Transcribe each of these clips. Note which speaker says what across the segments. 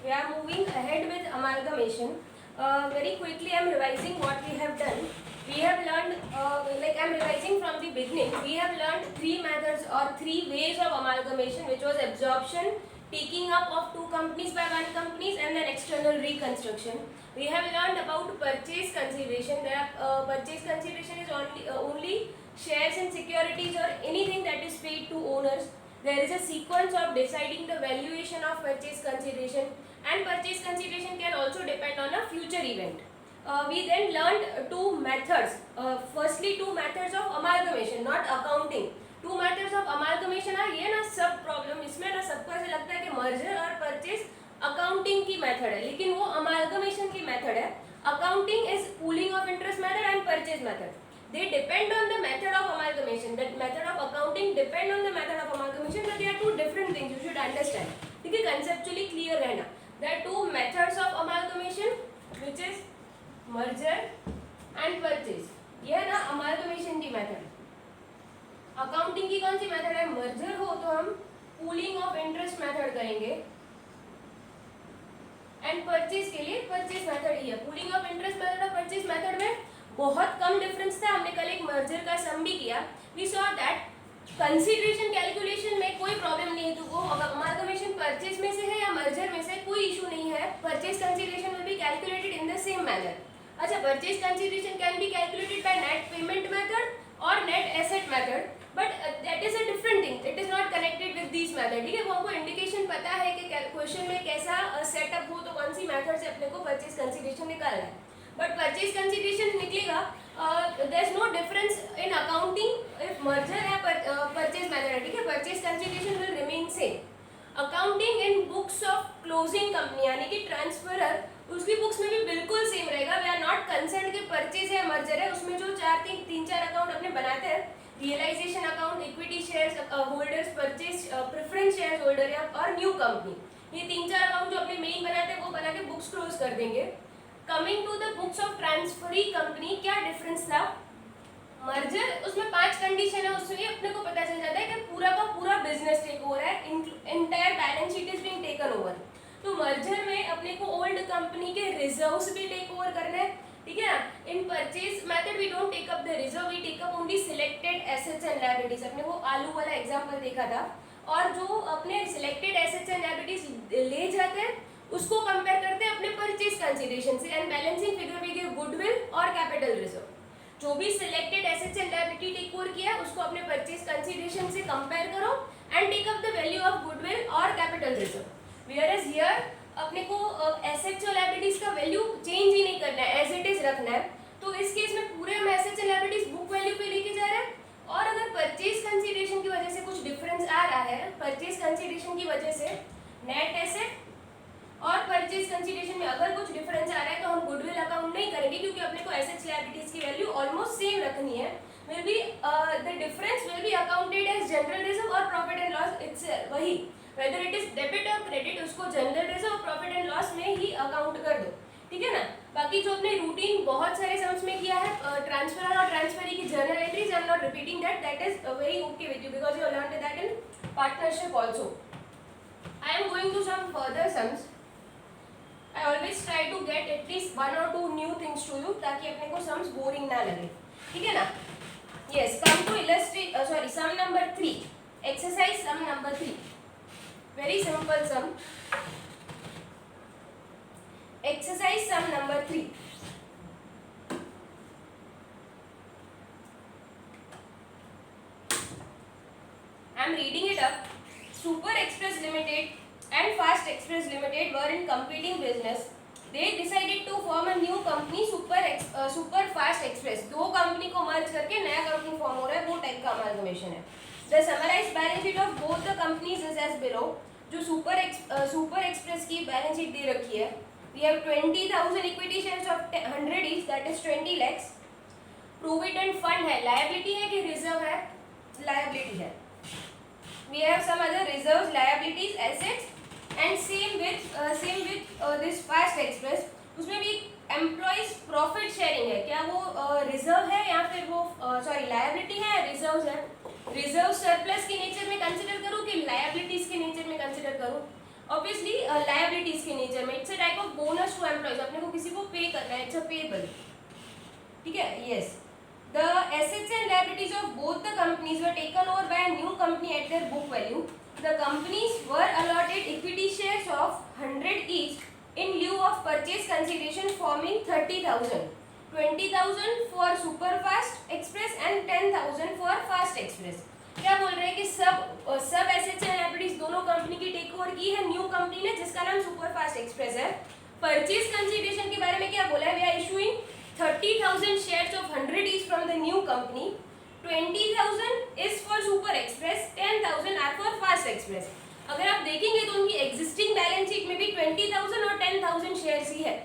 Speaker 1: We are moving ahead with amalgamation. Very quickly, I am revising what we have done. We have learned, I am revising from the beginning. We have learned three methods or three ways of amalgamation, which was absorption, taking up of two companies by one companies, and then external reconstruction. We have learned about purchase consideration. Purchase consideration is only shares and securities or anything that is paid to owners. There is a sequence of deciding the valuation of purchase consideration, and purchase consideration can also depend on a future event. We then learned two methods. Firstly, two methods of amalgamation, not accounting. Two methods of amalgamation है, ये ना सब problem इसमें ना सबको ऐसे लगता है कि मर्जर और परचेज अकाउंटिंग की मेथड है, लेकिन वो अमालगमेशन की मेथड है. Accounting is pooling of interest method and purchase method. They depend on the method of amalgamation. That method of accounting depend on the method of amalgamation, but they are two different things. You should understand. ठीक है, conceptually clear रहना. There are two methods of amalgamation, which is merger and purchase. ये है ना amalgamation की method. Accounting की कौन सी method है? मर्जर हो तो हम पूलिंग ऑफ इंटरेस्ट मेथड करेंगे, एंड परचेज के लिए परचेज मेथड ही है. पूलिंग ऑफ इंटरेस्ट मेथड और परचेज मेथड में बहुत कम डिफरेंस था. हमने कल एक मर्जर का सम भी किया. We saw that consideration calculation में कोई प्रॉब्लम नहीं है. तो अमालगमेशन परचेज में से है या मर्जर में से कोई इशू नहीं है. Purchase consideration will be calculated in the same manner. अच्छा, purchase consideration can be calculated by net payment method और net asset method, but that is a different thing. It is not connected with this method. ठीक है, वो हमको indication पता है कि question में कैसा सेटअप हो तो कौन सी मेथड से अपने को परचेज कंसीडरेशन निकालना है. बट परचेज कंसीडरेशन निकलेगा. There is no difference in accounting if merger या परचेज मेथड है. ठीक है, purchase consideration will remain same. Accounting in books of closing company यानी कि ट्रांसफरर, उसकी बुक्स में भी बिल्कुल सेम रहेगा. वी आर नॉट कंसर्न कि परचेज है मर्जर है. उसमें जो तीन चार अकाउंट अपने बनाते हैं, realisation account, equity shares holders, purchase preference shares holder और न्यू कंपनी, ये तीन चार अकाउंट जो अपने मेन बनाते हैं वो बना के बुक्स क्लोज कर देंगे. Coming to the books of transferee company, क्या डिफरेंस था? मर्जर, उसमें 5 कंडीशन है. उसमें अपने को पता चल जाता है कि पूरा का पूरा बिजनेस टेक ओवर है, entire balance sheet is being taken over. तो मर्जर में अपने को ओल्ड कंपनी के रिजर्व्स भी टेक ओवर करने हैं. ठीक है ना. In purchase method we don't take up the reserve, we take up only selected assets and liabilities. अपने को आलू वाला एग्जांपल देखा था. और जो अपने सिलेक्टेड एसेट्स एंड लायबिलिटीज ले जाते हैं उसको कंपेयर करते हैं अपने परचेज कंसीडरेशन से. And balancing figure we give goodwill और कैपिटल रिजर्व. जो भी selected assets and liability take over किया उसको अपने परचेज कंसीडरेशन से कंपेयर करो and take up the value of goodwill और कैपिटल रिजर्व. Whereas here अपने को एसेट्स और लायबिलिटीज का वैल्यू चेंज ही नहीं करना है, एज इट इज रखना है. तो इस केस में पूरे हम एसेट्स और लायबिलिटीज बुक वैल्यू पे लेके जा रहे हैं. और अगर परचेज कंसीडरेशन की वजह से कुछ डिफरेंस आ रहा है, परचेज कंसीडरेशन की वजह से नेट एसेट और परचेज कंसीडरेशन में अगर कुछ डिफरेंस आ रहा है तो हम गुडविल अकाउंट नहीं करेंगे, क्योंकि अपने को एसेट्स लायबिलिटीज की वैल्यू ऑलमोस्ट सेम रखनी है. Will be the difference will be accounted as general reserve और प्रॉफिट एंड लॉस. इट्स वही whether it is debit or credit, उसको जनरल रिजर्व और प्रॉफिट एंड लॉस में ही अकाउंट कर दो. ठीक है ना. बाकी जो अपने रूटीन बहुत सारे सम्स में किया है, ट्रांसफर और ट्रांसफरी की journal entries, I am not repeating that. That is very okay with you because you learned that in partnership also. I am going to some further sums. I always try to get at least 1 or 2 new things to you, ताकि अपने को sums boring ना लगे. ठीक है ना. Yes, come to illustrate sum number 3, exercise sum number 3. Very simple sum. Exercise sum number 3. I am reading it up. Super Express Limited and Fast Express Limited were in competing business. They decided to form a new company, Super Fast Express. दो company को मर्ज करके नया company form हो रहा है, वो type का amalgamation है. The summarized balance sheet of both the companies is as below. जो सुपर एक्सप्रेस की बैलेंस शीट दे रखी है. We have 20,000 equity shares of 100 each, that is 20 lakhs. Provident fund है, लायबिलिटी है कि रिजर्व है? लायबिलिटी है. We have some other reserves, liabilities, assets, and same with this Fast Express. उसमें भी एम्प्लॉइज प्रॉफिट शेयरिंग है. क्या वो रिजर्व है या फिर वो लायबिलिटी है, रिजर्व है? रिजर्व सरप्लस के नेचर में कंसिडर करूं कि लायबिलिटीज के नेचर में कंसिडर करूं? ऑब्वियसली लायबिलिटीज के नेचर में, it's a type of bonus to employees, अपने को किसी को पे करना है, इट्स अ पेबल, ठीक है, yes. The assets and liabilities of both the companies were taken over by a new company at their book value. The companies were allotted equity shares of 100 each in lieu of purchase consideration forming 30,000, 20,000 for Superfast Express and 10,000 for Fast Express. क्या बोल रहे हैं कि सब assets and liabilities दोनों company की take over की है न्यू कंपनी ने, जिसका नाम सुपरफास्ट एक्सप्रेस है। परचेज कंसिडरेशन के बारे में क्या बोला है, we are issuing 30,000 shares of 100 each from the new company. 20,000 is for Super Express, 10,000 are for Fast Express. अगर आप देखेंगे तो उनकी एग्जिस्टिंग बैलेंस शीट में भी 20,000 और 10,000 शेयर्स ही है।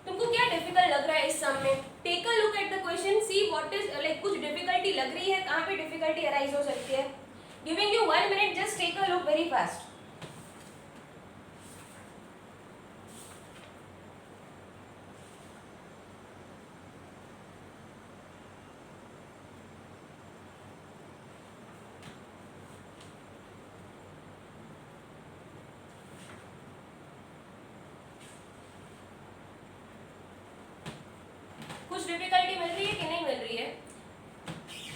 Speaker 1: तुमको क्या डिफिकल्ट लग रहा है इस सम में? Take a look at the question, see what is like, कुछ डिफिकल्टी लग रही है, कहाँ पे डिफिकल्टी अराइज हो सकती है? Giving you 1 minute, just take a look very fast. कुछ डिफिकल्टी मिल रही है कि नहीं मिल रही है?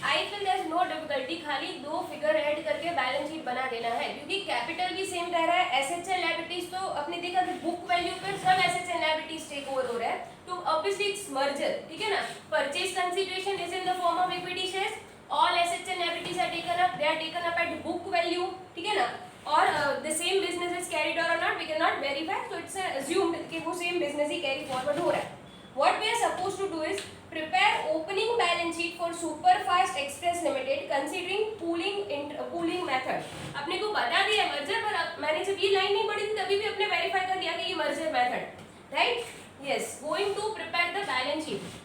Speaker 1: I feel there is no difficulty, खाली दो फिगर ऐड करके बैलेंस शीट बना देना है, क्योंकि कैपिटल भी सेम रह रहा है, एसेट्स एंड लायबिलिटीज तो अपने देखा कि बुक वैल्यू पर सब assets and liabilities take over हो रहा है, तो ऑब्वियसली इट्स मर्जर, ठीक है ना। Purchase consideration is in the form of equity shares, all assets and liabilities are taken up, they are taken up at book value, ठीक है ना। और the same business is carried or not, we can not verify, so it's assumed कि वो same business ही carry forward हो रहा है। What we are supposed to do is prepare opening balance sheet for Superfast Express Limited considering pooling method. अपने को बता दिया मर्जर, पर मैंने जब ये लाइन नहीं पढ़ी थी तभी भी अपने वेरीफाई कर दिया कि ये merger method, right? Yes, going to prepare the balance sheet.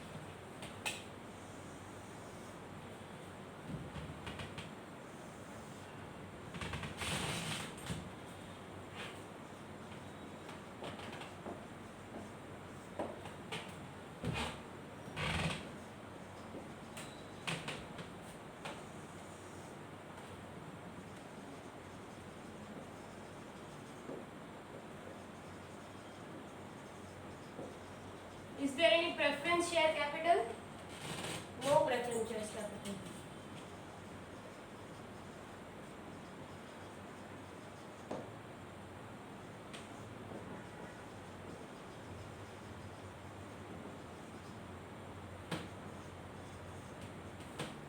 Speaker 1: Is there any preference share capital? No preference share capital.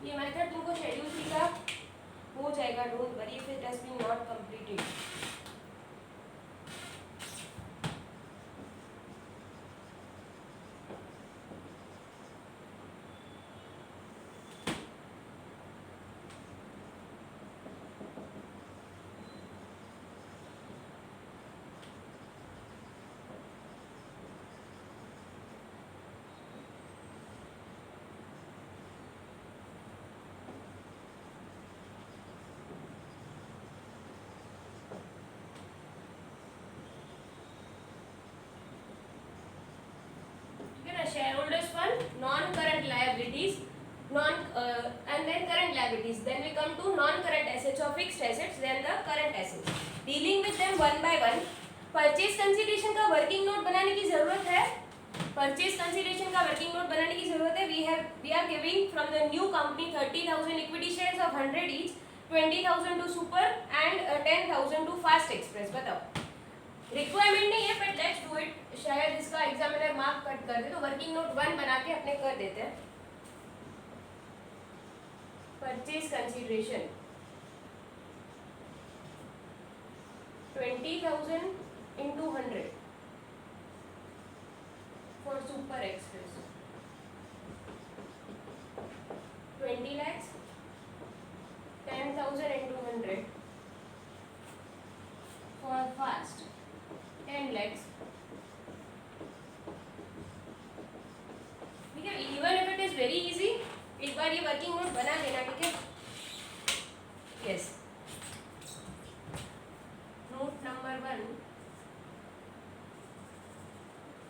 Speaker 1: ये मेथड तुमको शेड्यूल 3 का हो जाएगा, don't worry if it has been not completed. Shareholders fund, non-current liabilities, and then current liabilities. Then we come to non-current assets or fixed assets, then the current assets. Dealing with them one by one. Purchase consideration का working note बनाने की जरूरत है। Purchase consideration का working note बनाने की जरूरत है। We are giving from the new company 30,000 equity shares of 100 each, 20,000 to Super and 10,000 to Fast Express. बताओ। रिक्वायरमेंट नहीं है, बट लेट्स डू इट, शायद इसका एग्जामिनर मार्क कट कर दे, तो वर्किंग नोट 1 बना के अपने कर देते हैं। Purchase consideration 20,000 into 100 for Super Express, 20 lakhs, 10,000 into 100 for Fast, 10 lakhs. ठीक है, even if it is very easy, एक बार ये वर्किंग नोट बना देना, ठीक है? Yes, note number 1,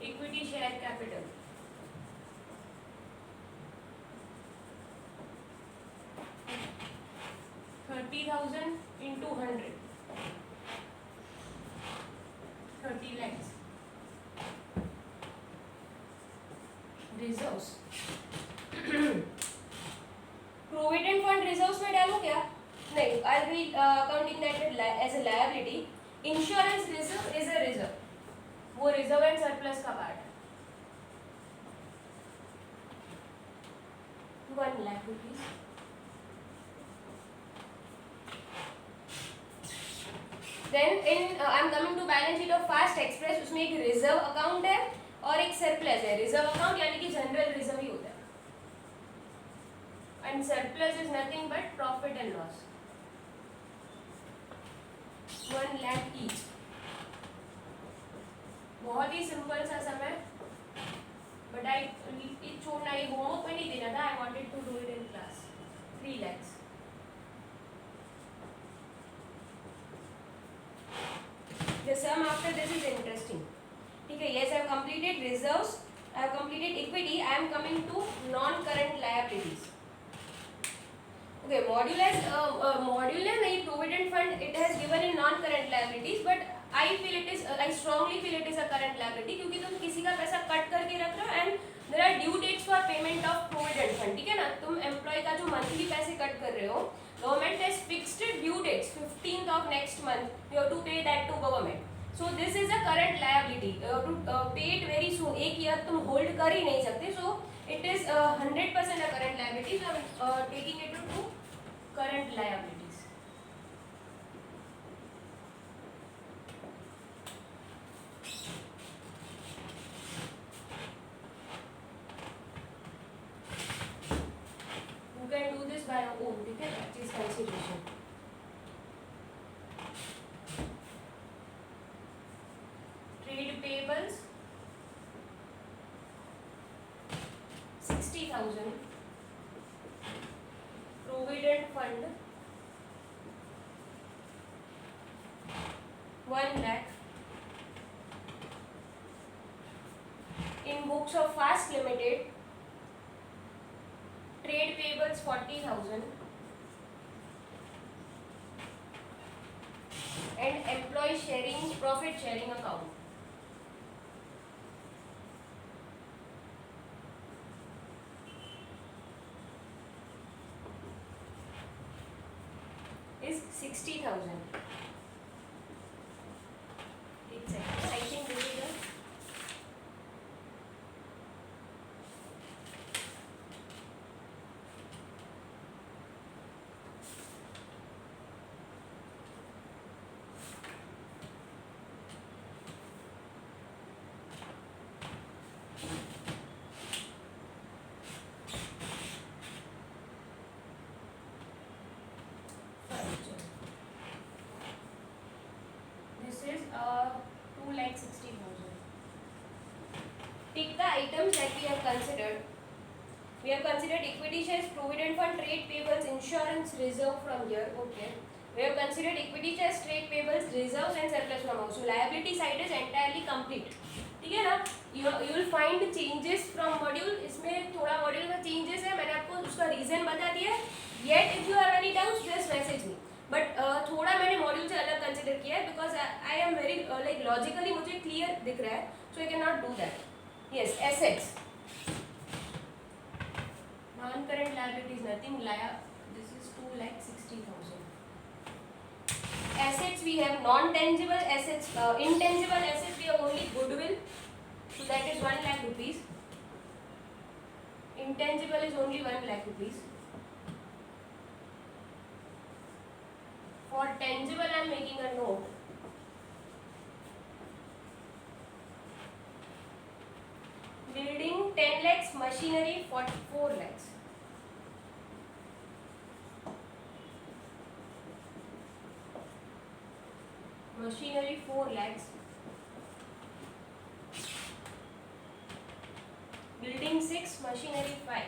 Speaker 1: equity share capital. $30,000 into 100 3 lakhs. Reserves provident fund reserves में डालूं क्या? नहीं, I will counting that as a liability. Insurance reserve is a reserve, वो रिजर्व एंड सरप्लस का पार्ट है. 1 lakh rupees. Then in I'm coming to balance sheet of Fast Express. उसमें एक reserve account है और एक सरप्लस है. Reserve account यानी कि जनरल रिजर्व ही होता है, and surplus is nothing but profit and loss. 1 lakh each. बहुत ही सिंपल सा समय, बट आई छोड़ना, ये होमवर्क में नहीं देना था. I wanted to do it in class. 3 lakhs. The sum after this is interesting. ठीक है. Yes, I have completed reserves. I have completed equity. I am coming to non-current liabilities. Okay, module नहीं, provident fund it has given in non-current liabilities, but I feel it is I strongly feel it is a current liability क्योंकि तुम किसी का पैसा cut करके रख रहे हो and there are due dates for payment of provident fund. ठीक है ना. तुम एम्प्लॉय का जो मंथली पैसे कट कर रहे हो, government has fixed due dates 15th of next month. You have to pay that to government. So this is a current liability. You have to pay it very soon. एक year तुम hold कर ही नहीं सकते. So it is 100% a current liability. So I am taking it to current liabilities. You can do this by your own. ठीक है. Practice consideration. Trade payables 60,000. Provident fund 1 lakh. In books of Fast Limited, trade payables 40,000 and employee sharing profit sharing account. Is 60,000. Exactly. I think this is the this is 2,60,000. Take the items that we have considered. We have considered equity shares, provident fund, trade payables, insurance reserve from here. Okay. We have considered equity shares, trade payables, reserves and surplus from house. So liability side is entirely complete. ठीक है ना. You will find changes from module. इसमें थोड़ा module में changes है, मैंने आपको उसका reason बता दिया. Yet if you have any doubts, just message me. But थोड़ा मैंने मॉड्यूल से अलग कंसिडर किया है because I am very like logically मुझे क्लियर दिख रहा है. So I can not do that. Yes, assets non current liabilities nothing. This is 2,60,000. assets we have non-tangible assets, intangible assets we have only goodwill, so that is 1 lakh rupees. Intangible is only 1 lakh rupees. For tangible I am making a note. Building 10 lakhs, machinery 4 lakhs. Machinery 4 lakhs. Building 6, machinery 5.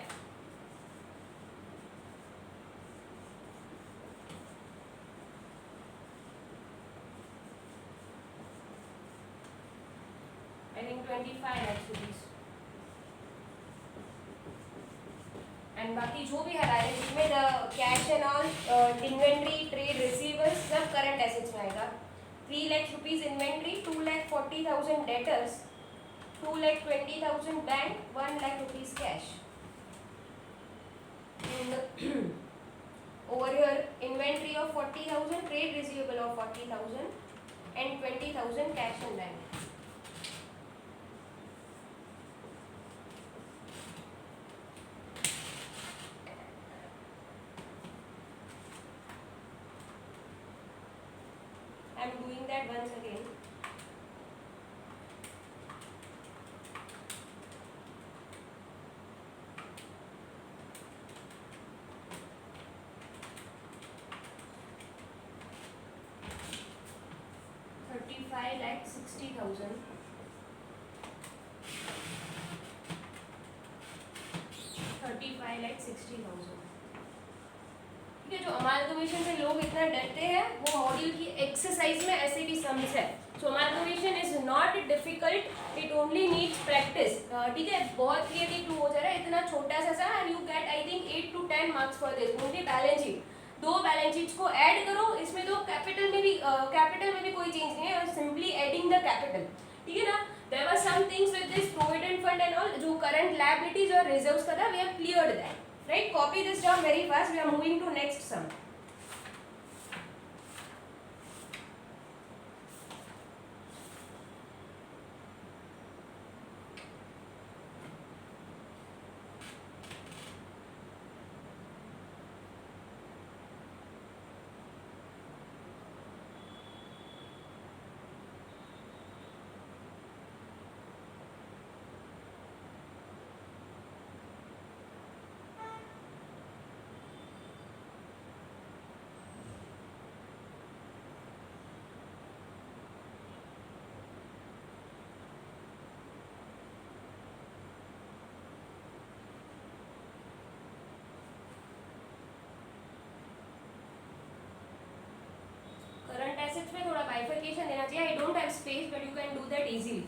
Speaker 1: I think 25 lakhs rupees. And बाकी जो भी हरा है जिसमें the cash and all, inventory, trade receivers सब current assets में आएगा. 3 lakh rupees inventory, 2 lakh 40,000 debtors, 2 lakh 20,000 bank, 1 lakh rupees cash. And over here inventory of 40,000, trade receivable of 40,000 and 20,000 cash in bank. I am doing that once again. ₹35 lakh 60,000. 35 lakh 60,000. ठीक है, जो amalgamation से लोग इतना डरते हैं वो module की एक्सरसाइज में ऐसे भी सम्स है. So amalgamation is not difficult, it only needs practice. ठीक है, बहुत क्लियरली प्रूव हो जा रहा है. इतना छोटा सा and you get I think 8 to 10 marks for this. Only balance sheet, दो बैलेंस शीट्स को ऐड करो. इसमें तो कैपिटल में भी कोई चेंज नहीं है, और सिंपली एडिंग द कैपिटल. ठीक है ना. There were some things with this provident fund and all, जो करंट लायबिलिटीज और रिजर्व्स का था, we have cleared that. Right, copy this down very fast. We are moving to next sum. Current assets में थोड़ा bifurcation देना चाहिए. I don't have space but you can do that easily.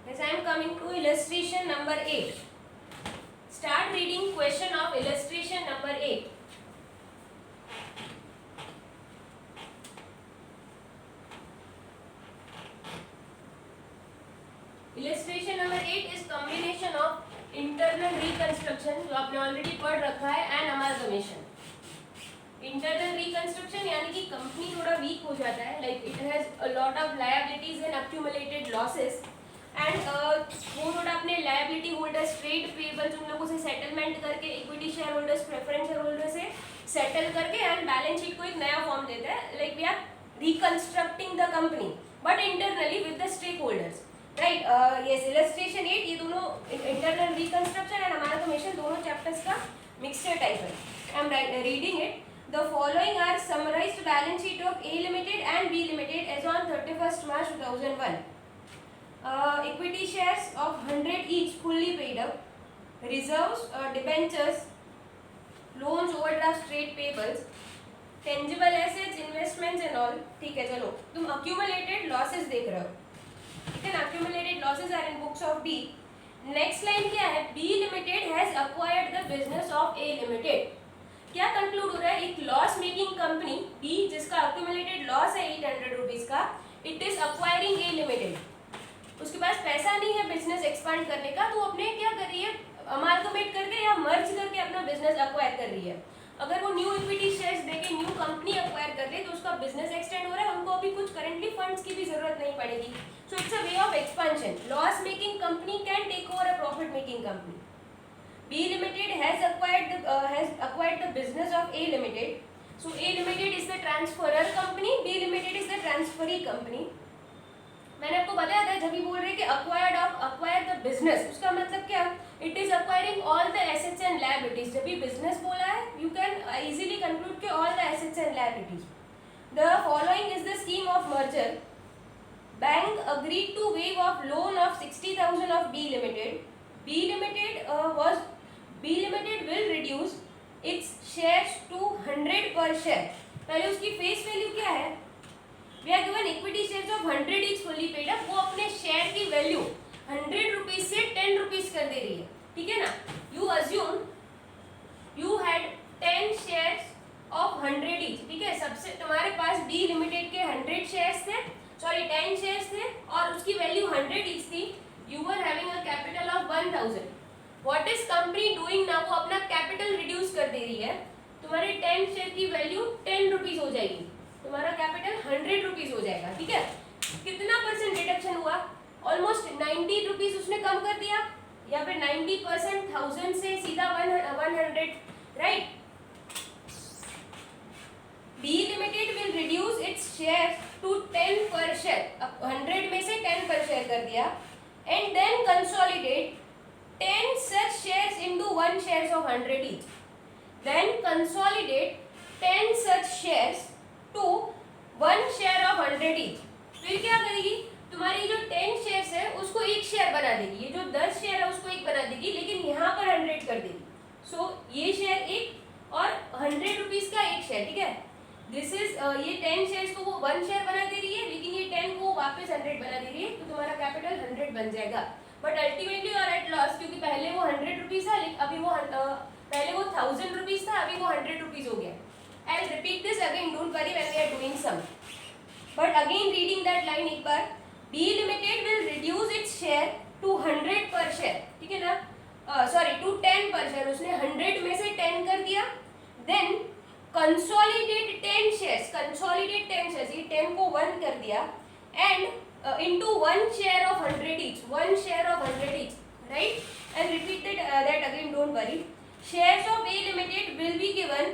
Speaker 1: Yes, I am coming to illustration number 8. Start reading question of illustration number 8. Illustration number 8 is combination of internal reconstruction, जो आपने already पढ़ रखा है, and amalgamation. Internal reconstruction यानी कि company थोड़ा week हो जाता है, like it has a lot of liabilities and accumulated losses. And वो थोड़ा अपने लायबिलिटी होल्डर्स, ट्रेड पेबल्स, उन लोगों से सेटलमेंट करके, equity share holders, preference share holder से सेटल करके एंड बैलेंस शीट को एक नया फॉर्म देता है. Like we are reconstructing the company but internally with the stake holders. Right, yes. Illustration 8 ये दोनों इंटरनल रिकंस्ट्रक्शन एंड अमालगमेशन दोनों चैप्टर्स का मिक्सचर टाइप है. I am reading it. The following are summarized balance sheet of A Limited and B Limited as on 31st March 2001. Equity shares of 100 each fully paid up, reserves, debentures, loans, overdrafts, trade payables, tangible assets, investments and all. ठीक है, चलो तुम accumulated losses देख रहे हो. ठीक है ना. accumulated losses are in books of B. next line क्या है? B Limited has acquired the business of A Limited. क्या कंक्लूड हो रहा है? एक लॉस मेकिंग कंपनी B जिसका accumulated लॉस है 800 रुपीज का, it is acquiring A Limited. उसके पास पैसा नहीं है बिजनेस एक्सपांड करने का, तो अपने क्या कर रही है? अमालगमेट करके या मर्ज करके अपना बिजनेस अक्वायर कर रही है. अगर वो न्यू इक्विटी शेयर्स देके न्यू कंपनी अक्वायर कर ले तो उसका बिजनेस एक्सटेंड हो रहा है, उनको अभी कुछ करेंटली फंड्स की भी जरूरत नहीं पड़ेगी. So it's a way of expansion. Loss making company can take over a profit making company. B Limited has acquired the business of A Limited. So A Limited is the transferor company, B Limited is the transferee company. मैंने आपको बताया था जब भी बोल रहे कि acquire the business, उसका मतलब क्या, it is acquiring all the assets and liabilities. जब भी बिजनेस बोला है यू कैन इजीली कंक्लूड कि all the assets and liabilities. The following is the scheme of merger. Bank agreed to waive off loan of 60,000 of B Limited. B Limited will reduce its shares to 100 per share. पहले उसकी face value क्या है, we are given equity shares of 100 each fully paid up, वो अपने share की value 100 rupees से 10 rupees कर दे रही है, ठीक है ना। You assume you had 10 shares of 100 each, ठीक है। सबसे तुम्हारे पास बी लिमिटेड के 100 शेयर्स थे, सॉरी 10 शेयर्स थे और उसकी वैल्यू 100 each थी। You were having a capital of 1000। What is company doing now, वो अपना कैपिटल रिड्यूस कर दे रही है। तुम्हारे 10 शेयर की वैल्यू 10 रुपीज हो जाएगी, तुम्हारा कैपिटल 100 रुपीज हो जाएगा, ठीक है। कितना परसेंट रिडक्शन हुआ, ऑलमोस्ट 90 रुपीज उसने कम कर दिया, या फिर 90% 1000 से सीधा 100, right. B Limited will reduce its shares to 10 per share, अब 100 में से 10 per share कर दिया, and then consolidate 10 such shares into 1 shares of 100 each. Then consolidate 10 such shares to 1 share of 100 each. फिर क्या करेगी, तुम्हारी जो 10 शेयर्स है उसको एक शेयर बना देगी, ये जो 10 शेयर है उसको एक बना देगी, लेकिन यहाँ पर 100 कर देगी। सो ये शेयर एक और 100 रुपीज का एक शेयर, ठीक है। दिस इज ये 10 शेयर्स को वो 1 शेयर बना दे रही है, लेकिन ये 10 को वापस 100 बना दे रही है, तो तुम्हारा कैपिटल 100 बन जाएगा। बट अल्टीमेटली और एट लॉस, क्योंकि पहले वो 100 रुपीज था, अभी वो पहले वो 1000 रुपीज था, अभी वो 100 रुपीज हो गया। I will repeat this again, don't worry when we are doing sum, but again reading that line एक बार। B limited will reduce its share to 100 per share, ठीक है ना, सॉरी टू 10 पर शेयर, उसने 100 में से 10 कर दिया। Then consolidate 10 shares, consolidate 10 shares, ये 10 को 1 कर दिया, and into 1 share of 100 each, 1 share of 100 each, right. And repeated that again, don't worry. Shares of A limited will be given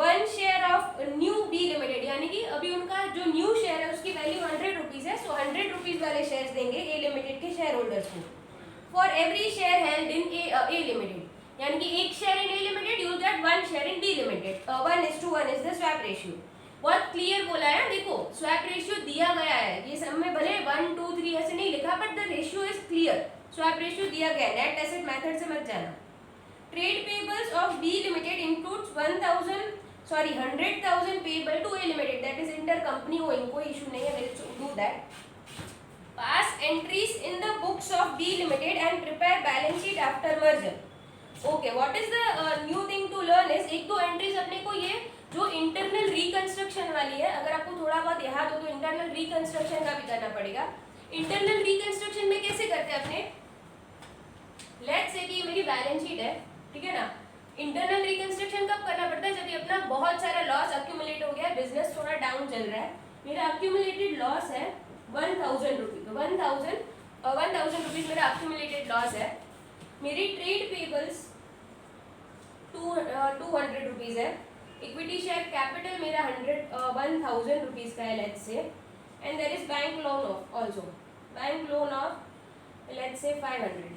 Speaker 1: 1 share of new B limited, यानी कि अभी उनका जो new share है उसकी वैल्यू 100 रुपीज है, सो 100 rupees वाले shares देंगे ए लिमिटेड के शेयर होल्डर्स को। For every share held in A limited, यानी कि एक share in A limited you get 1 share in B limited, 1:1 is the swap ratio. बहुत क्लियर बोला है, देखो स्वैप रेशियो दिया गया है, ये सब में भले 1 2 3 ऐसे नहीं लिखा, but the ratio is clear, swap ratio दिया गया है, नेट एसेट मेथड से मत जाना। Trade payables of B limited includes 100,000 payable to A limited, that is inter company going, कोई इशू नहीं है, will do that. Pass entries in the books of B limited and prepare balance sheet after merger. Okay, what is the new thing to learn is, एक दो entries अपने को ये जो internal reconstruction वाली है, अगर आपको थोड़ा बहुत याद हो तो इंटरनल रिकंस्ट्रक्शन का भी करना पड़ेगा। इंटरनल रिकंस्ट्रक्शन में कैसे करते हैं अपने, लेट्स से कि मेरी बैलेंस शीट है, ठीक है ना। इंटरनल रिकंस्ट्रक्शन कब करना पड़ता है, जब ये अपना बहुत सारा लॉस अक्यूमुलेट हो गया, बिजनेस थोड़ा डाउन चल रहा है, मेरा अक्यूमुलेटेड लॉस है 1000 रुपीज, 1000 रुपीज मेरा अक्यूमुलेटेड लॉस है। मेरी ट्रेड पेबल्स 200 रुपीज है, इक्विटी शेयर कैपिटल मेरा 1000 रुपीज का है let's say, and there is bank loan of also, bank loan of let's say 500,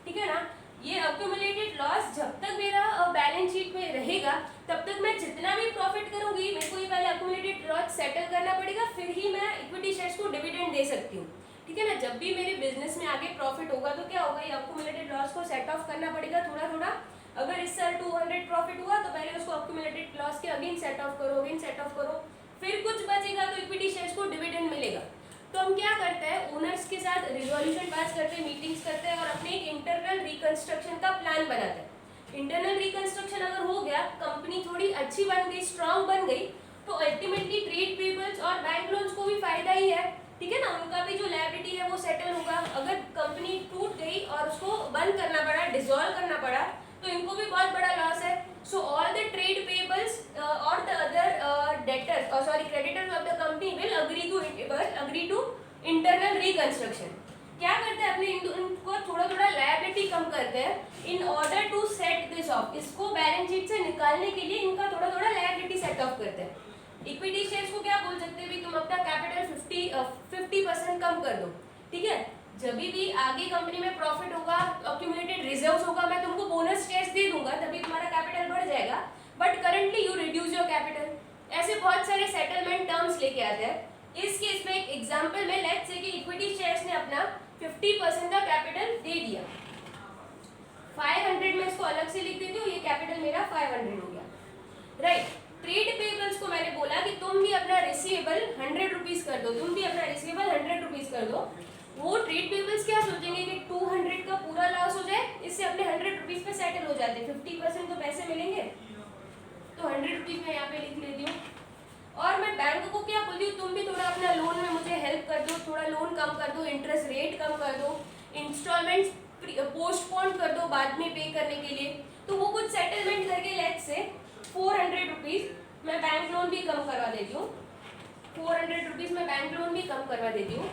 Speaker 1: ठीक है ना। ये अक्यूमुलेटेड लॉस जब तक मेरा बैलेंस शीट में रहेगा तब तक मैं जितना भी प्रॉफिट करूंगी, मेरे को ये पहले अक्यूमुलेटेड लॉस सेटल करना पड़ेगा, फिर ही मैं इक्विटी शेयर्स को डिविडेंड दे सकती हूँ, ठीक है ना। जब भी मेरे बिजनेस में आगे प्रॉफिट होगा तो क्या होगा, ये अक्यूमुलेटेड लॉस को सेट ऑफ करना पड़ेगा थोड़ा थोड़ा। अगर इस साल 200 प्रॉफिट हुआ तो पहले उसको अक्यूमुलेटेड लॉस के अगेन सेट ऑफ करो, अगेन सेट ऑफ करो, फिर कुछ बचेगा तो इक्विटी शेयर्स को डिविडेंड मिलेगा। तो हम क्या करते हैं, ओनर्स के साथ रिजोल्यूशन पास करते हैं, मीटिंग्स करते हैं और अपने एक इंटरनल रिकंस्ट्रक्शन का प्लान बनाते हैं। इंटरनल रिकंस्ट्रक्शन अगर हो गया, कंपनी थोड़ी अच्छी बन गई, स्ट्रांग बन गई, तो अल्टीमेटली ट्रेड पेबल्स और बैंक लोन्स को भी फायदा ही है, ठीक है ना। उनका भी जो लायबिलिटी है वो सेटल होगा। अगर कंपनी टूट गई और उसको बंद करना पड़ा, डिसॉल्व करना पड़ा, तो इनको भी बहुत बड़ा लॉस है। So all the trade payables और द अदर डेटर्स और sorry creditors of the company will agree to internal reconstruction. क्या करते हैं, अपने इनको थोड़ा थोड़ा लायबिलिटी कम करते हैं in order to set this off, इसको बैलेंस शीट से निकालने के लिए इनका थोड़ा थोड़ा लायबिलिटी सेट ऑफ करते हैं। इक्विटी शेयर्स को क्या बोल सकते हैं भी, तुम अपना कैपिटल 50% कम कर दो, ठीक है। जब भी आगे कंपनी में प्रॉफिट होगा, अक्यूमुलेटेड रिजर्व्स होगा, मैं तुमको बोनस शेयर्स दे दूंगा, तभी तुम्हारा कैपिटल बढ़ जाएगा, but currently you reduce your capital. ऐसे बहुत सारे सेटलमेंट टर्म्स लेके आते हैं। इस केस में एक एग्जांपल में लेट्स से कि इक्विटी शेयर्स ने अपना 50% का कैपिटल दे दिया, 500 में इसको अलग से लिख देती हूँ, ये कैपिटल मेरा 500 हो गया, राइट। ट्रेड पेबल्स को मैंने बोला कि तुम भी अपना रिसीवेबल 100 रुपीज कर दो, तुम भी अपना रिसीवेबल 100 रुपीज कर दो। वो ट्रेड पेबल्स क्या सोचेंगे कि 200 का पूरा लॉस हो जाए, इससे अपने 100 रुपीज पे सेटल हो जाते, 50% तो पैसे मिलेंगे, तो 100 रुपीज मैं यहाँ पे लिख लेती हूँ। और मैं बैंक को क्या बोलती हूँ, तुम भी थोड़ा अपना लोन में मुझे हेल्प कर दो, थोड़ा लोन कम कर दो, इंटरेस्ट रेट कम कर दो, इंस्टॉलमेंट्स पोस्टपोन कर दो बाद में पे करने के लिए। तो वो कुछ सेटलमेंट करके लेट्स से 400 रुपीज मैं बैंक लोन भी कम करवा देती हूँ, 400 रुपीज मैं बैंक लोन भी कम करवा देती हूँ।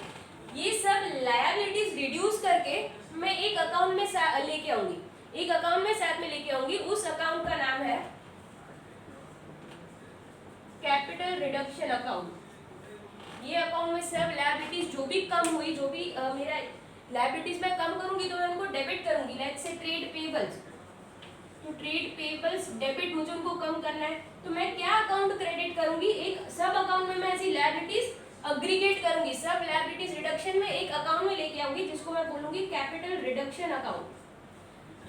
Speaker 1: ये सब लायबिलिटीज रिड्यूस करके मैं एक अकाउंट में लेके आऊंगी, एक अकाउंट में साथ में लेके आऊंगी। उस अकाउंट का नाम है कैपिटल रिडक्शन अकाउंट। ये अकाउंट में सब लायबिलिटीज जो भी कम हुई, जो भी मेरा लायबिलिटीज मैं कम करूंगी तो मैं उनको डेबिट करूंगी। लेट्स से ट्रेड पेबल्स, तो ट्रेड पेबल्स डेबिट मुझे उनको कम करना है, तो मैं क्या अकाउंट क्रेडिट करूंगी, एक सब अकाउंट में मैं ऐसी लायबिलिटीज अग्रीगेट करूंगी, सब लायबिलिटीज रिडक्शन में एक अकाउंट में लेके आऊंगी जिसको मैं बोलूंगी कैपिटल रिडक्शन अकाउंट।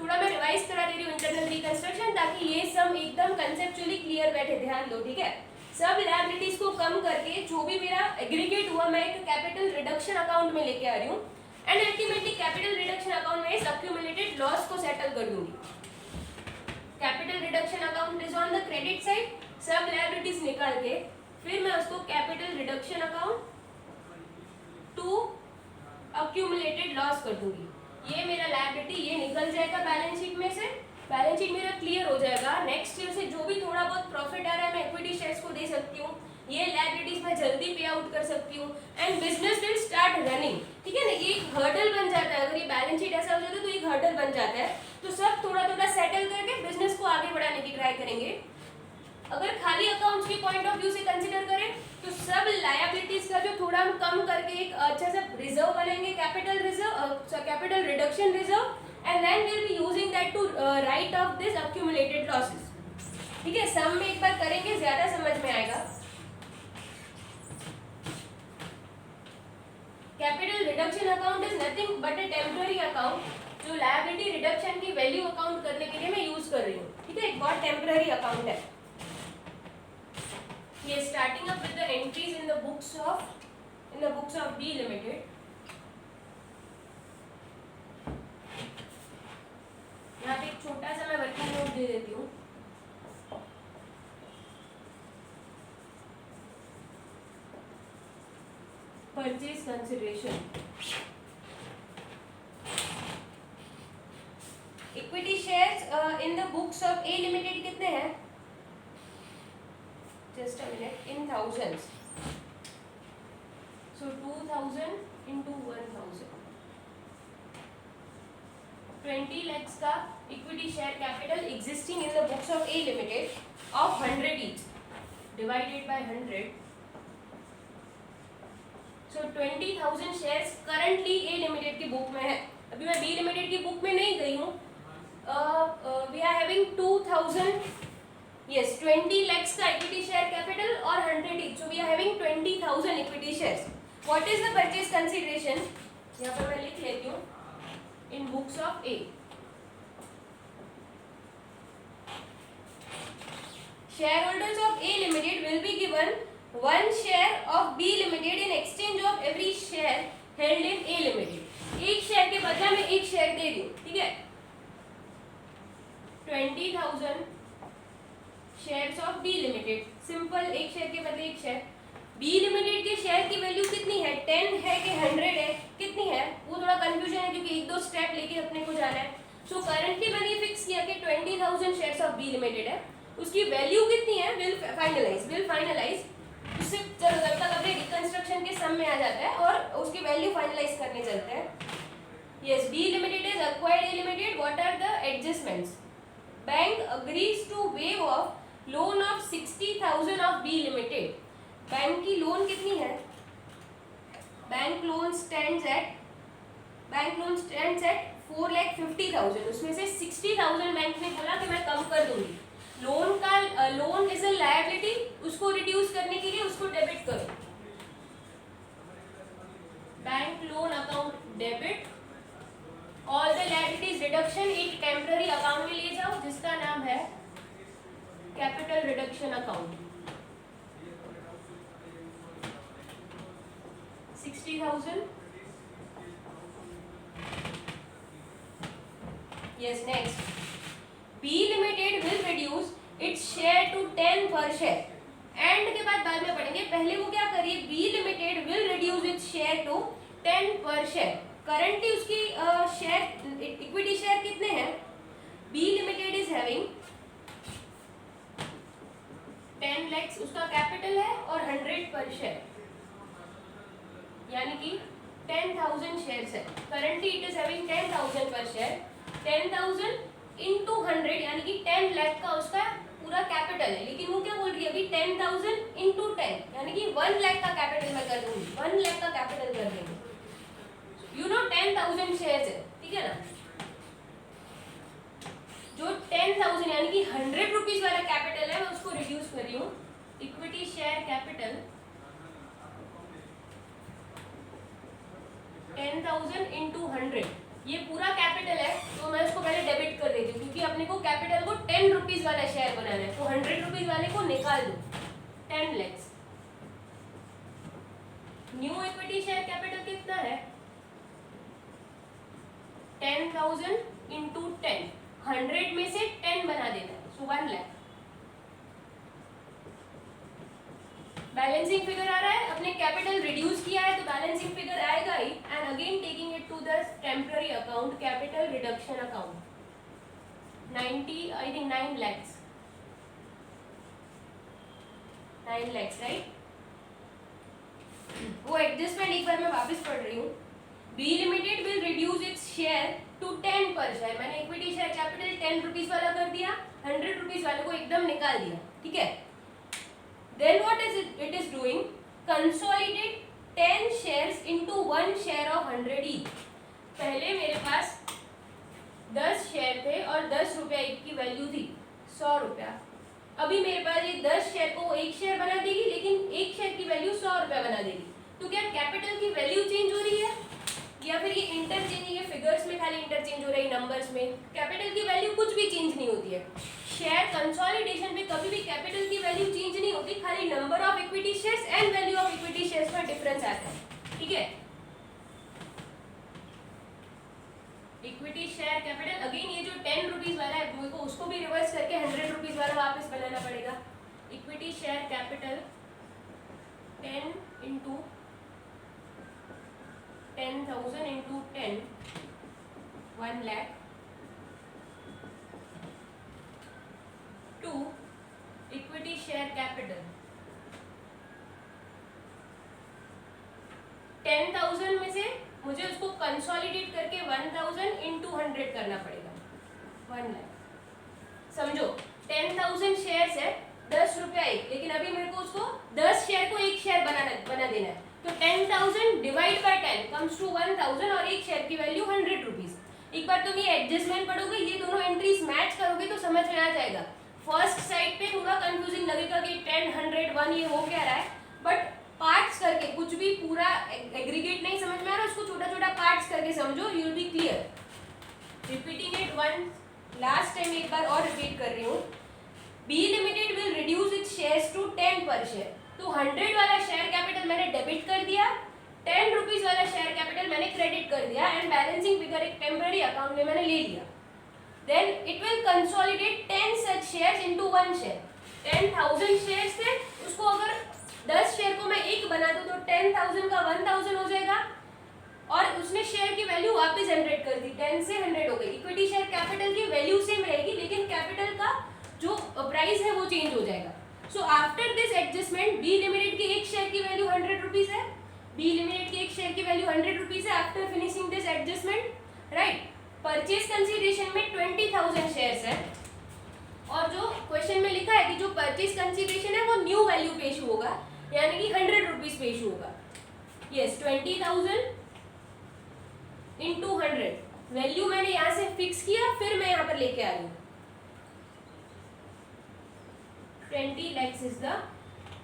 Speaker 1: थोड़ा मैं रिवाइज करा दे रही हूँ इंटरनल रिकंस्ट्रक्शन, ताकि ये सब एकदम कंसेप्चुअली क्लियर बैठे, ध्यान दो, ठीक है। सब लायबिलिटीज को कम करके जो भी मेरा एग्रीगेट हुआ मैं एक कैपिटल रिडक्शन अकाउंट में लेके आ रही हूँ, and ultimately capital reduction account में इस अक्यूमुलेटेड लॉस को सेटल कर दूंगी। Capital reduction account is on the credit side, सब लायबिलिटीज निकाल के फिर मैं उसको capital reduction account to accumulated loss कर दूंगी। ये मेरा लायबिलिटी ये निकल जाएगा बैलेंस शीट में से, बैलेंस शीट मेरा क्लियर हो जाएगा। नेक्स्ट ईयर से जो भी थोड़ा बहुत प्रॉफिट आ रहा है मैं इक्विटी शेयर्स को दे सकती हूँ, ये लायबिलिटीज मैं जल्दी पे आउट कर सकती हूँ, and business will start running, ठीक है ना। ये एक हर्डल बन जाता है, अगर ये बैलेंस शीट ऐसा हो जाता है तो एक हर्डल बन जाता है, तो सब थोड़ा थोड़ा सेटल करके बिजनेस को आगे बढ़ाने की ट्राई करेंगे। अगर खाली अकाउंट्स के पॉइंट ऑफ व्यू से कंसीडर करें तो सब लायबिलिटीज का जो थोड़ा हम कम करके एक अच्छा सा रिजर्व बनाएंगे, capital reserve, capital reduction reserve, and then we will be using that to write off this accumulated losses, ठीक है। सम में एक बार करेंगे ज्यादा समझ में आएगा। Capital reduction account is nothing but a temporary account जो लायबिलिटी रिडक्शन की वैल्यू अकाउंट करने के लिए मैं यूज कर रही हूँ, ठीक है। एक बहुत टेम्पररी अकाउंट है ये। Starting up with the entries in the books of B limited. यहाँ पे एक छोटा सा मैं वर्किंग नोट दे देती हूँ। Purchase consideration, equity shares in the books of A limited कितने हैं, just a minute, in thousands, so 2000 into 1000, 20 lakhs का equity share capital existing in the books of A limited of 100 each divided by 100, so 20,000 shares currently A limited की book में है। अभी मैं B limited की book में नहीं गई हूँ। We are having 2000, yes, 20 lakhs का equity share capital और 100 each, so we are having 20,000 equity shares. What is the purchase consideration? यहाँ पर मैं लिख लेती हूँ in books of A. Shareholders of A Limited will be given one share of B Limited in exchange of every share held in A Limited. एक share के बदले में एक शेयर दे दूँ, ठीक है। 20,000 shares of B limited, simple, एक share के बदले एक शेयर। बी लिमिटेड के शेयर की वैल्यू कितनी है, 10 है कि 100 है, कितनी है वो थोड़ा कंफ्यूजन है क्योंकि एक दो स्टेप लेके अपने को जाना है। सो करंटली मैंने फिक्स किया कि 20,000 शेयर्स ऑफ बी लिमिटेड है, उसकी वैल्यू कितनी है, विल फाइनलाइज। उससे जब तक अपने रिकंस्ट्रक्शन के सम में आ जाता है और उसकी वैल्यू फाइनलाइज करने चलते हैं। Yes, B limited is acquired A limited, what are the adjustments? Bank agrees to waive off loan of 60,000 of B limited. Bank की लोन कितनी है? Bank loan stands at 4,50,000। उसमें से 60,000 बैंक ने बोला कि मैं कम कर दूंगी। लोन इज अ लायबिलिटी, उसको रिड्यूस करने के लिए उसको डेबिट करो। Bank loan account debit, all the liabilities reduction एक टेम्पररी अकाउंट में ले जाओ जिसका नाम है capital reduction account. 60,000। Yes, next. B Limited will reduce its share to 10 per share. And के बाद में पढ़ेंगे, पहले वो क्या करिए, B Limited will reduce its share to 10 per share. Currently उसकी शेयर इक्विटी शेयर कितने हैं? B Limited is having 10 lakhs उसका कैपिटल है और 100 पर शेयर, यानी कि 10,000 शेयर्स है। करंटली इट इज हैविंग 10,000 पर शेयर। 10,000 into 100 यानी कि 10 लाख का उसका पूरा कैपिटल है, लेकिन वो क्या बोल रही है अभी 10,000 into 10 यानी कि 1 लाख का कैपिटल मैं कर दूंगी, 1 लाख का कैपिटल कर देंगे। यू नो 10,000 शेयर्स है, ठीक है ना। जो 10,000 यानी कि 100 रुपीज वाला कैपिटल है मैं उसको रिड्यूस कर रही हूँ। इक्विटी शेयर कैपिटल 10,000 into 100, ये पूरा कैपिटल है तो मैं उसको पहले डेबिट कर देती हूँ क्योंकि अपने को कैपिटल को 10 रुपीज वाला शेयर बनाना है, तो 100 रुपीज वाले को निकाल दो। 10 lakhs। New equity share capital कितना है? 10,000 into 10, 100 में से 10 बना देना है, सो 1 लाख। बैलेंसिंग फिगर आ रहा है, अपने कैपिटल रिड्यूस किया है तो बैलेंसिंग फिगर आएगा ही। And again taking it to the temporary account capital reduction account 9 lakhs, 9 lakhs right. वो एडजस्टमेंट एक बार मैं वापस पढ़ रही हूँ। B limited will reduce its share to 10 per share. मैंने इक्विटी शेयर कैपिटल 10 रुपीज वाला कर दिया, 100 रुपीज वाले को एकदम निकाल दिया, ठीक है। Then what is it is doing? Consolidate 10 shares into 1 share of 100 each. पहले मेरे पास 10 शेयर थे और 10 रुपया एक की वैल्यू थी 100 रुपया। अभी मेरे पास ये 10 शेयर को एक शेयर बना देगी, लेकिन एक शेयर की वैल्यू 100 रुपया बना देगी। तो क्या कैपिटल की वैल्यू चेंज हो रही है या फिर ये इंटरचेंज, ये फिगर्स में खाली इंटरचेंज हो रही है, नंबर्स में कैपिटल की वैल्यू कुछ भी चेंज नहीं होती है। शेयर कंसोलिडेशन में कभी भी कैपिटल की वैल्यू चेंज नहीं होती, खाली number of equity shares and value of equity shares में डिफरेंस आता है, ठीक है। इक्विटी शेयर कैपिटल अगेन ये जो 10 रुपीज वाला है मेरे को उसको भी रिवर्स करके 100 रुपीज वाला वापस बनाना पड़ेगा। Equity share capital 10 into 10,000 into 10, 1 lakh to equity share capital 10,000 में से मुझे उसको कंसोलिडेट करके 1,000 into 100 करना पड़ेगा, 1 लाख। समझो 10,000 शेयर्स है, 10 रुपया एक, लेकिन अभी मेरे को उसको 10 शेयर को एक शेयर बना देना है, तो 10,000 डिवाइड बाय 10 कम्स टू 1,000 और एक शेयर की वैल्यू 100 रुपीज। एक बार तुम ये एडजस्टमेंट पढ़ोगे, ये दोनों एंट्रीज मैच करोगे तो समझ में आ जाएगा। फर्स्ट साइड पे थोड़ा कंफ्यूजिंग लगेगा कि 10, 100, 1 ये हो क्या रहा है, बट पार्ट्स करके कुछ भी पूरा एग्रीगेट नहीं समझ में आ रहा, उसको छोटा छोटा पार्ट्स करके समझो, you will be clear. Repeating it one last time, एक बार और रिपीट कर रही हूँ। B limited will reduce its shares to 10 per share. तो 100 वाला शेयर कैपिटल मैंने डेबिट कर दिया, 10 रुपीज वाला शेयर कैपिटल मैंने क्रेडिट कर दिया एंड बैलेंसिंग फिगर एक टेम्पररी अकाउंट में मैंने ले लिया। Then it will consolidate 10 such shares into 1 share. 10,000 shares थे, उसको अगर 10 शेयर को मैं एक बना दूं तो 10,000 का 1,000 हो जाएगा और उसने शेयर की वैल्यू वापस 100 कर दी, 10 से 100 हो गई। इक्विटी शेयर कैपिटल की वैल्यू सेम रहेगी, लेकिन कैपिटल का जो प्राइस है वो चेंज हो जाएगा। So after this adjustment B limited की एक शेयर की वैल्यू 100 रुपीज है, बी लिमिटेड की एक शेयर की वैल्यू 100 रुपीज है after finishing this adjustment, right. Purchase consideration में 20,000 शेयर्स है, और जो क्वेश्चन में लिखा है कि जो परचेज कंसीडरेशन है वो न्यू वैल्यू पे इशू होगा, यानी कि 100 रुपीज पे इशू होगा। यस, 20,000 इंटू 100 वैल्यू मैंने यहाँ से फिक्स किया, फिर मैं यहाँ पर लेके आ गई 20 lakhs is the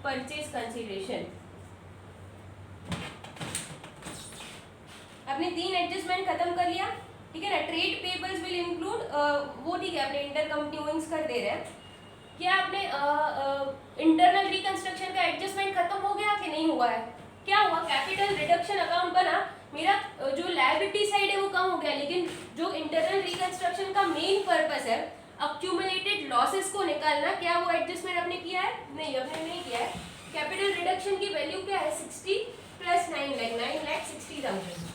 Speaker 1: purchase consideration. आपने 3 एडजस्टमेंट खत्म कर लिया, ठीक है ना। ट्रेड पेबल्स विल इंक्लूड, वो ठीक है, आपने इंटर कंपनी ओइंग्स कर दे रहे हैं। क्या आपने इंटरनल रिकंस्ट्रक्शन का एडजस्टमेंट खत्म हो गया कि नहीं हुआ है? क्या हुआ, कैपिटल रिडक्शन अकाउंट बना, मेरा जो लायबिलिटी साइड है वो कम हो गया, लेकिन जो इंटरनल रिकंस्ट्रक्शन का मेन पर्पस है अक्यूमुलेटेड लॉसेस को निकालना, क्या वो एडजस्टमेंट आपने किया है? नहीं, आपने नहीं किया है। कैपिटल रिडक्शन की वैल्यू क्या है? 60 प्लस 9,60,000।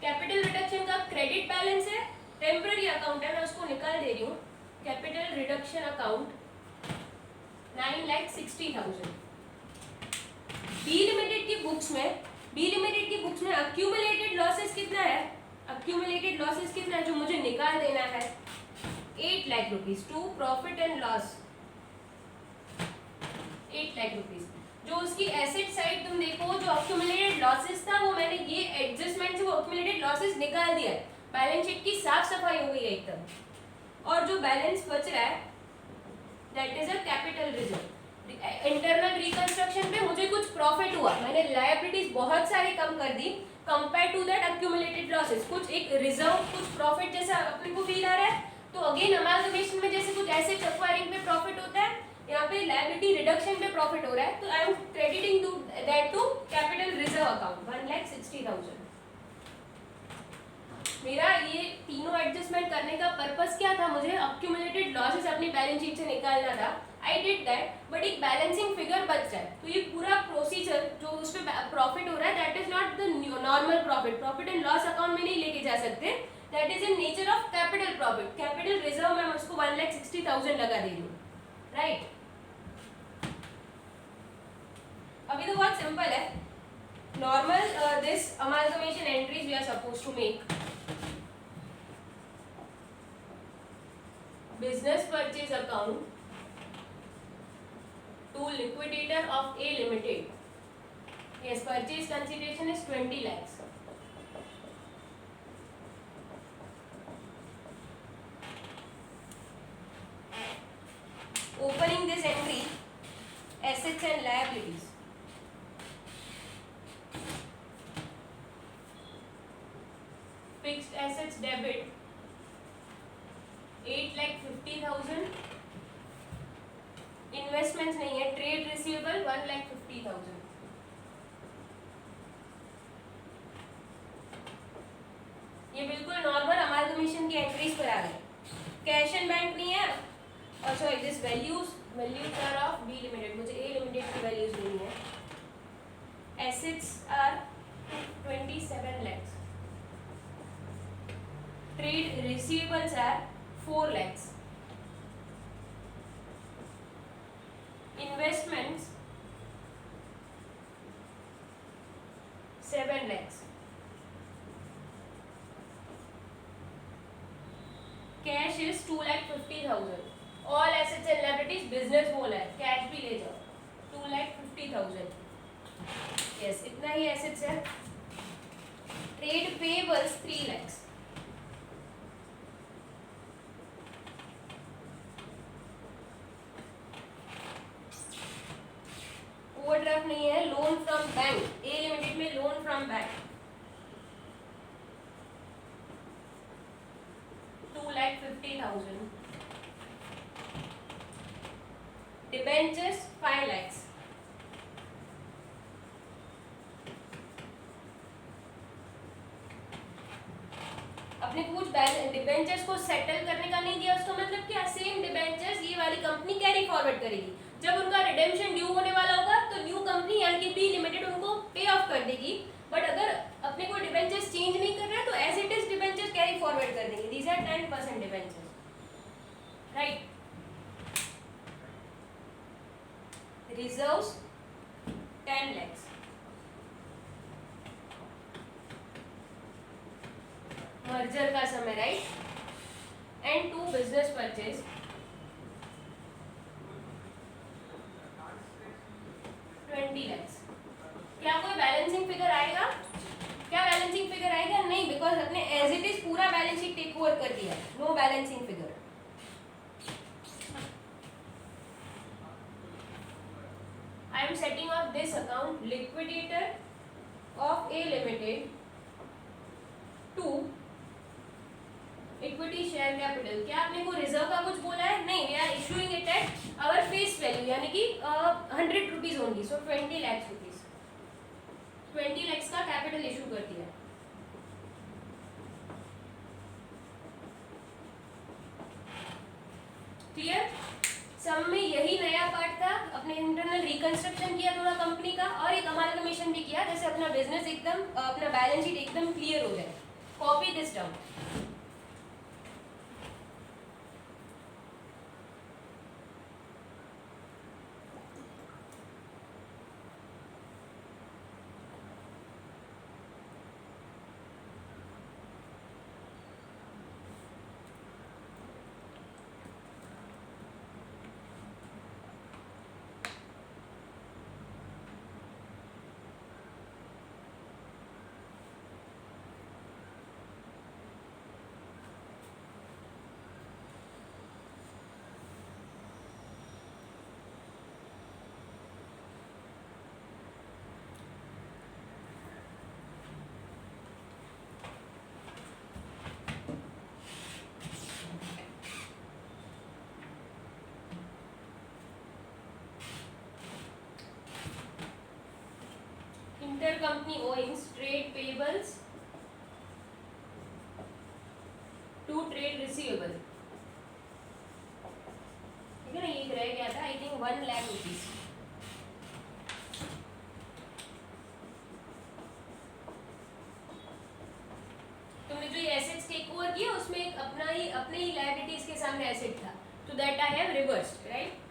Speaker 1: कैपिटल रिडक्शन का क्रेडिट बैलेंस है, टेम्पररी अकाउंट है, मैं उसको निकाल दे रही हूँ। Capital reduction account 9,60,000। B limited की बुक्स में अक्यूमुलेटेड लॉसेस कितना है? अक्यूमुलेटेड लॉसेस कितना है जो मुझे निकाल देना है? 8 lakh rupees to profit and loss. 8 lakh rupees. जो उसकी एसेट साइड तुम देखो, जो अक्यूमुलेटेड लॉसेस था वो मैंने ये एडजस्टमेंट से वो अक्यूमुलेटेड लॉसेस निकाल दिया है। बैलेंस शीट की साफ सफाई हो गई है एकदम। और जो बैलेंस बच रहा है that is a capital reserve. Internal reconstruction पे मुझे कुछ प्रॉफिट हुआ, मैंने लायबिलिटीज बहुत सारी कम कर दी compare to that accumulated losses. कुछ एक रिजर्व, कुछ प्रॉफिट जैसा अपने को फील आ रहा है। तो अगेन अमालगमेशन में जैसे कुछ एसेट एक्वायरिंग पे प्रॉफिट होता है, यहाँ पे लायबिलिटी रिडक्शन पे प्रॉफिट हो रहा है, तो I am crediting to that to capital reserve account 1,60,000। मेरा ये तीनों एडजस्टमेंट करने का पर्पस क्या था? मुझे अक्यूमुलेटेड लॉसेस अपनी बैलेंस शीट से निकालना था। आई डिड दैट, बट एक बैलेंसिंग फिगर बच जाए। तो ये पूरा प्रोसीजर जो उसमें प्रॉफिट हो रहा है that is not the normal profit. Profit and loss account में नहीं लेके जा सकते, that is in nature of capital profit. Capital reserve में उसको 1,60,000 लगा दे रही हूँ, राइट। अभी तो बहुत सिंपल है। Normal this amalgamation entries we are supposed to make. Business purchase account to liquidator of A limited. Yes, purchase consideration is 20 lakhs. Opening this entry, assets and liabilities. Fixed assets debit 8,50,000. Investments नहीं है, trade receivable 1,50,000। ये बिल्कुल normal amalgamation की entries पर आ गए। Cash and bank नहीं है, और sorry this values are of B limited, मुझे ए लिमिटेड की वैल्यूज नहीं है। Assets are 27 lakhs, trade receivables are 4 lakhs, investments 7 lakhs, cash is 2,50,000, all assets and liabilities business बोला है, cash भी ले जाओ 2,50,000। yes, इतना ही assets है। trade payables 3 lakhs, ओवरड्राफ्ट नहीं है, loan from bank, A limited में loan from bank 2,50,000, debentures 5 lakhs, अपने कुछ डिबेंचर्स को सेटल करने का नहीं दिया, उसका मतलब क्या? सेम डिबेंचर्स ये वाली कंपनी कैरी फॉरवर्ड करेगी। जब उनका रिडेम्पशन ड्यू होने वाला होगा तो न्यू कंपनी यानी कि बी लिमिटेड उनको पे ऑफ कर देगी। बट अगर अपने को डिबेंचर्स चेंज नहीं कर रहा है तो as it is debentures carry forward कर देंगे। These are 10% debentures, right. Reserves 10 lakhs, merger का समय, right. And 2 business purchase no balancing figure. I am setting up this account liquidator of A Limited to equity share capital. क्या आपने को reserve का कुछ बोला है? नहीं. We are issuing it at our face value, यानी कि 100 rupees only. So 20 lakh rupees, 20 lakh का कैपिटल इशू कर दिया. क्लियर? सब में यही नया पार्ट था. अपने इंटरनल रिकंस्ट्रक्शन किया थोड़ा कंपनी का, और एक अमालगमेशन भी किया, जैसे अपना बिजनेस एकदम, अपना बैलेंस शीट एकदम क्लियर हो जाए. Copy this down. Intercompany owings, trade payables to trade receivable. ठीक है ना, ये रह गया था आई थिंक 1 लाख रुपीज. तुमने जो ये एसेट्स टेक ओवर किया उसमें एक अपने ही लायबिलिटीज के सामने एसेट था, तो that I have reversed, right.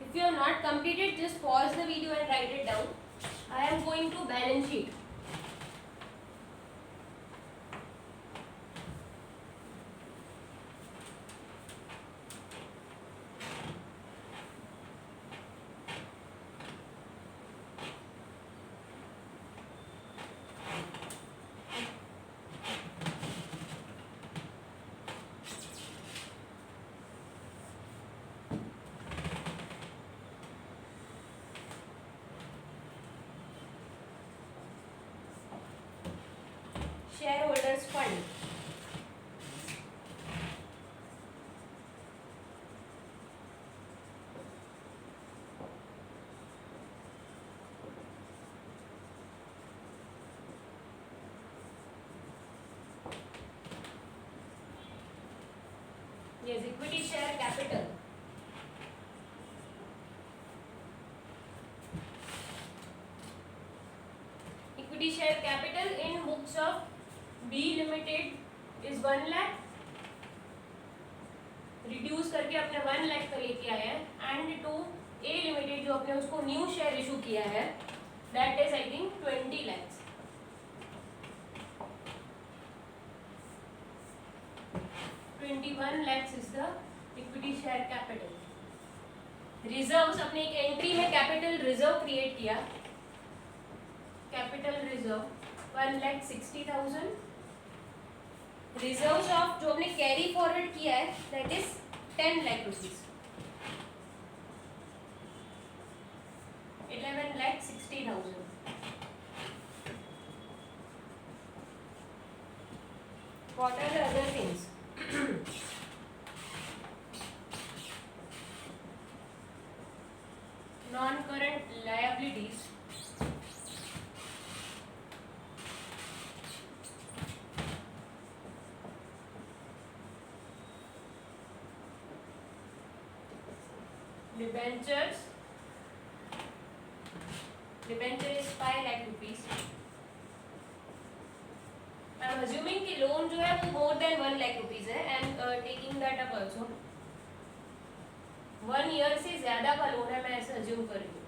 Speaker 1: If you have not completed, just pause the video and write it down. I am going to balance sheet. Shareholders fund. Yes, equity share capital. Equity share capital in books of B Limited is 1 lakh. Reduce करके अपने 1 लाख का लेके आया है. And to A Limited जो अपने उसको new share issue किया है, that is I think 20 lakhs. 21 lakhs is the equity share capital. Reserves, अपने एक एंट्री में कैपिटल रिजर्व क्रिएट किया. Capital reserve 1,60,000. रिजर्व्स ऑफ जो हमने कैरी फॉरवर्ड किया है that is 10 lakh rupees. 11,60,000. What are the other things? Non-current liabilities. Debentures. Debenture is 5 lakh rupees. I am assuming कि loan जो है वो more than 1 lakh rupees है and taking that up also. 1 year से ज़्यादा का लोन है, मैं ऐसा assume कर रही हूँ.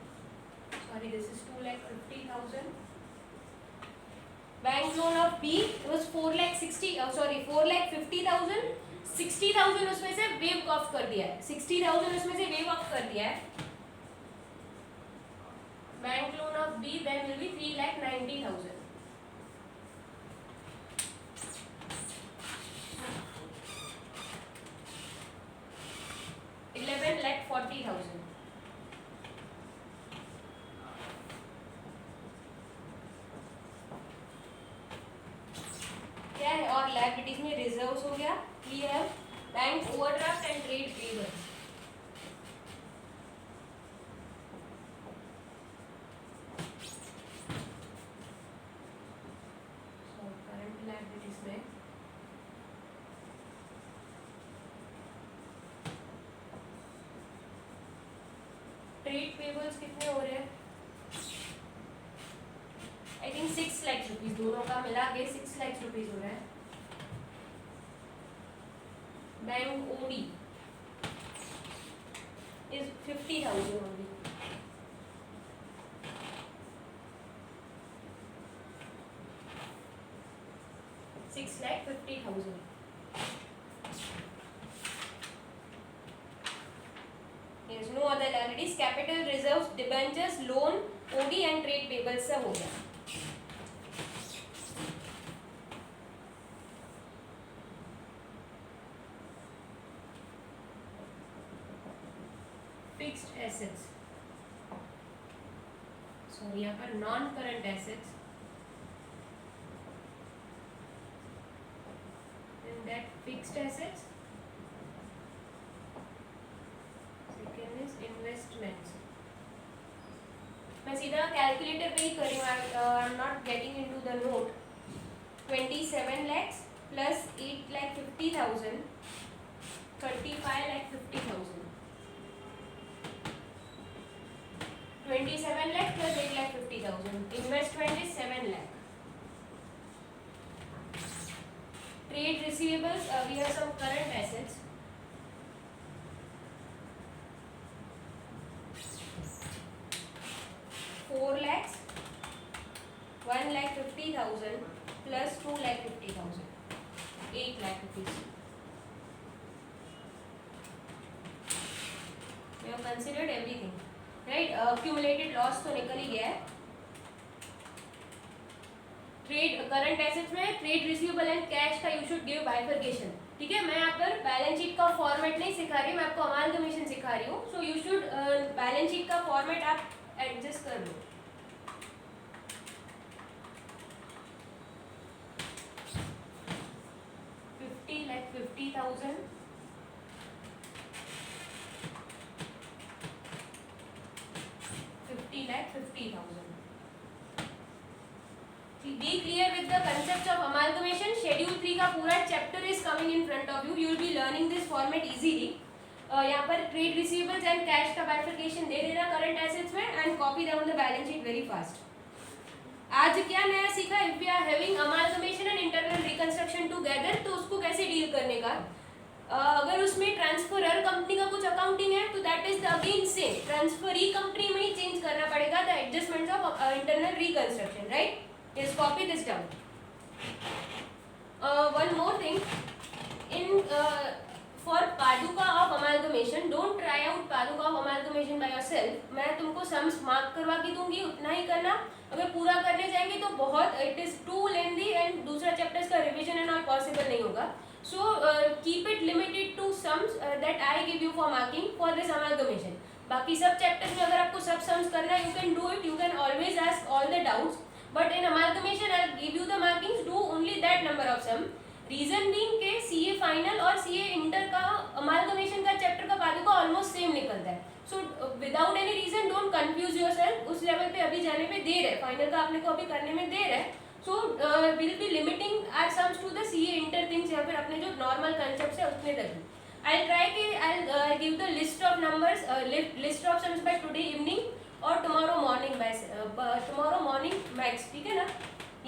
Speaker 1: sorry, this is 2,50,000. Bank loan of B was 4,50,000. 60,000 उसमें से वेव ऑफ कर दिया है, 60,000 उसमें से वेव ऑफ कर दिया है. Bank loan of B then will be 3,90,000. 11,40,000. क्या है और लायबिलिटीज में रिजर्व्स हो गया. We have bank overdraft and trade payables. So current liabilities में ट्रेड पेबल्स कितने हो रहे हैं. आई थिंक 6 लाख रुपीज दोनों का मिला के 6 लाख रुपीज हो रहा है. Bank OD is 50,000 only. $6,50,000. There is no other liabilities. Capital reserves, debentures, loan, OD and trade payables सब हो गया. Fixed assets. Sorry, यहाँ पर non current assets. And that fixed assets. Second is investments. मैं सीधा कैलकुलेटर पे ही कर रही हूँ. I'm not getting into the note. 27 lakhs plus 8,50,000. 35,50,000. 27 lakh plus 8,50,000. Investment is 7 lakh. Trade receivables, we have some current assets. 4 lakhs, 1,50,000 plus 2,50,000. 8 lakh rupees. We have considered everything. Right. accumulated loss तो निकल ही गया है. Trade current assets में trade receivable and cash का you should give bifurcation. ठीक है. मैं यहाँ पर बैलेंस शीट का फॉर्मेट नहीं सिखा रही, मैं आपको अमालगमेशन सिखा रही हूँ. So you should balance sheet का फॉर्मेट आप एडजस्ट कर लो. $50,50,000. $50,50,000. Be clear with the concepts of amalgamation. Schedule 3 का पूरा chapter is coming in front of you. You will be learning this format easily. यहाँ पर trade receivables and cash का bifurcation दे देना current assets में and copy them on the balance sheet very fast. आज क्या नया सीखा. If we are having amalgamation and internal reconstruction together, तो उसको कैसे डील करने का. अगर उसमें ट्रांसफरर कंपनी का कुछ अकाउंटिंग है तो that is again same. Transferee company में ही चेंज करना पड़ेगा the adjustments of internal reconstruction. Right. Yes, copy this down. One more thing. In for पादुका of amalgamation, don't try out पादुका ऑफ अमालगमेशन बाय योरसेल्फ. मैं तुमको sums mark करवा के दूंगी, उतना ही करना. अगर पूरा करने जाएंगे तो बहुत it is too lengthy and दूसरा चैप्टर्स का रिवीजन एंड ऑल पॉसिबल नहीं होगा. So keep it limited to sums that I give you for marking for this amalgamation. बाकी सब चैप्टर्स में अगर आपको सब सम्स करना है, you can do it. You can always ask all the doubts. But in amalgamation, I'll give you the markings. Do only that number of sum. Reason being के CA final और CA inter का amalgamation का chapter का पादुका almost same निकलता है. So without any reason, don't confuse yourself. उस level पे अभी जाने में देर है. फाइनल का आपने को अभी करने में देर है. So we'll be limiting our sums to the CA inter things. यहाँ पर अपने जो normal concepts है उतने तक. I'll try कि I'll give the list of numbers, list of sums by today evening or tomorrow morning by tomorrow morning max. ठीक है ना?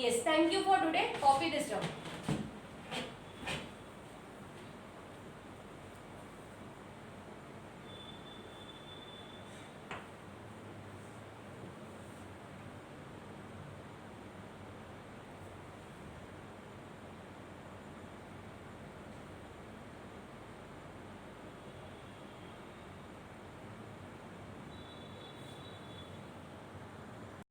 Speaker 1: Yes. Thank you for today. Copy this down.